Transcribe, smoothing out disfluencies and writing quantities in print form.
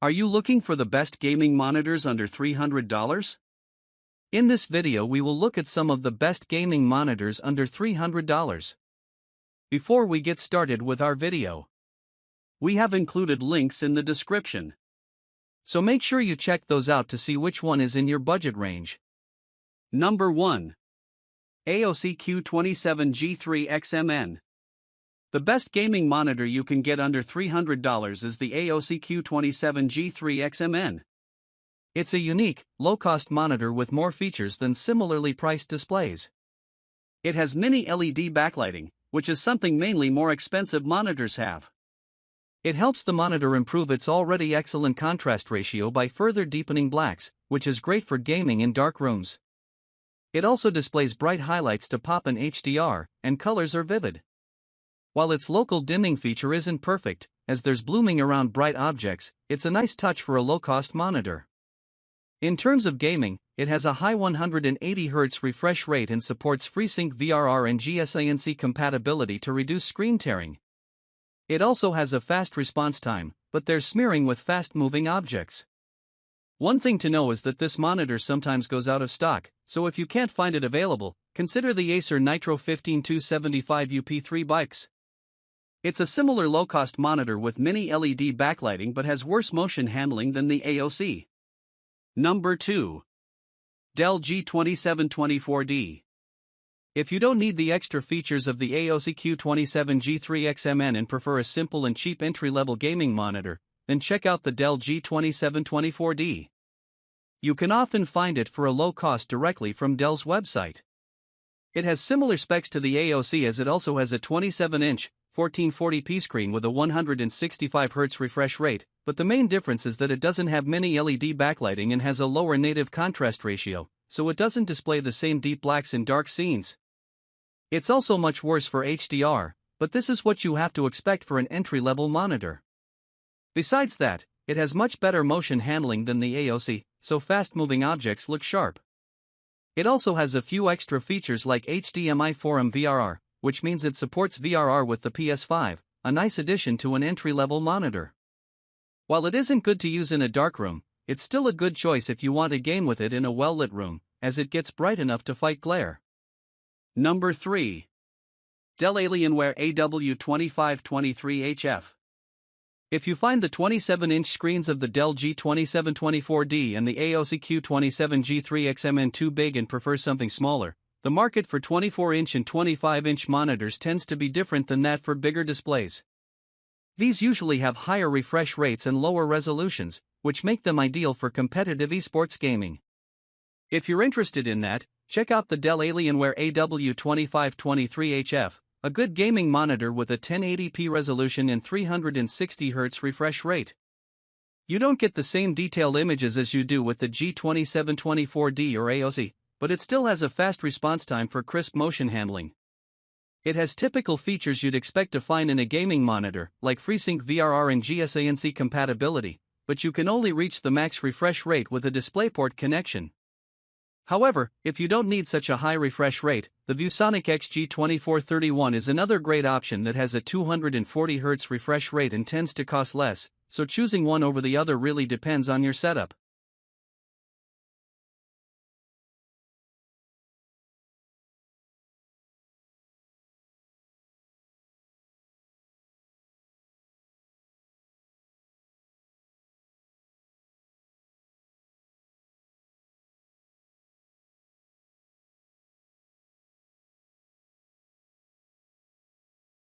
Are you looking for the best gaming monitors under $300? In this video we will look at some of the best gaming monitors under $300. Before we get started with our video, we have included links in the description. So make sure you check those out to see which one is in your budget range. Number 1. AOC Q27G3XMN. The best gaming monitor you can get under $300 is the AOC Q27G3XMN. It's a unique, low-cost monitor with more features than similarly priced displays. It has mini LED backlighting, which is something mainly more expensive monitors have. It helps the monitor improve its already excellent contrast ratio by further deepening blacks, which is great for gaming in dark rooms. It also displays bright highlights to pop in HDR, and colors are vivid. While its local dimming feature isn't perfect, as there's blooming around bright objects, it's a nice touch for a low-cost monitor. In terms of gaming, it has a high 180Hz refresh rate and supports FreeSync VRR and GSANC compatibility to reduce screen tearing. It also has a fast response time, but there's smearing with fast-moving objects. One thing to know is that this monitor sometimes goes out of stock, so if you can't find it available, consider the Acer Nitro 15275 UP3 BICs. It's a similar low-cost monitor with mini LED backlighting but has worse motion handling than the AOC. Number 2. Dell G2724D. If you don't need the extra features of the AOC Q27G3XMN and prefer a simple and cheap entry-level gaming monitor, then check out the Dell G2724D. You can often find it for a low cost directly from Dell's website. It has similar specs to the AOC as it also has a 27-inch, 1440p screen with a 165Hz refresh rate, but the main difference is that it doesn't have mini LED backlighting and has a lower native contrast ratio, so it doesn't display the same deep blacks in dark scenes. It's also much worse for HDR, but this is what you have to expect for an entry-level monitor. Besides that, it has much better motion handling than the AOC, so fast-moving objects look sharp. It also has a few extra features like HDMI 4M VRR, which means it supports VRR with the PS5, a nice addition to an entry-level monitor. While it isn't good to use in a dark room, it's still a good choice if you want to game with it in a well-lit room, as it gets bright enough to fight glare. Number 3. Dell Alienware AW2523HF. If you find the 27-inch screens of the Dell G2724D and the AOC Q27G3XMN too big and prefer something smaller, the market for 24-inch and 25-inch monitors tends to be different than that for bigger displays. These usually have higher refresh rates and lower resolutions, which make them ideal for competitive esports gaming. If you're interested in that, check out the Dell Alienware AW2523HF, a good gaming monitor with a 1080p resolution and 360Hz refresh rate. You don't get the same detailed images as you do with the G2724D or AOC, but it still has a fast response time for crisp motion handling. It has typical features you'd expect to find in a gaming monitor, like FreeSync VRR and GSANC compatibility, but you can only reach the max refresh rate with a DisplayPort connection. However, if you don't need such a high refresh rate, the ViewSonic XG2431 is another great option that has a 240Hz refresh rate and tends to cost less, so choosing one over the other really depends on your setup.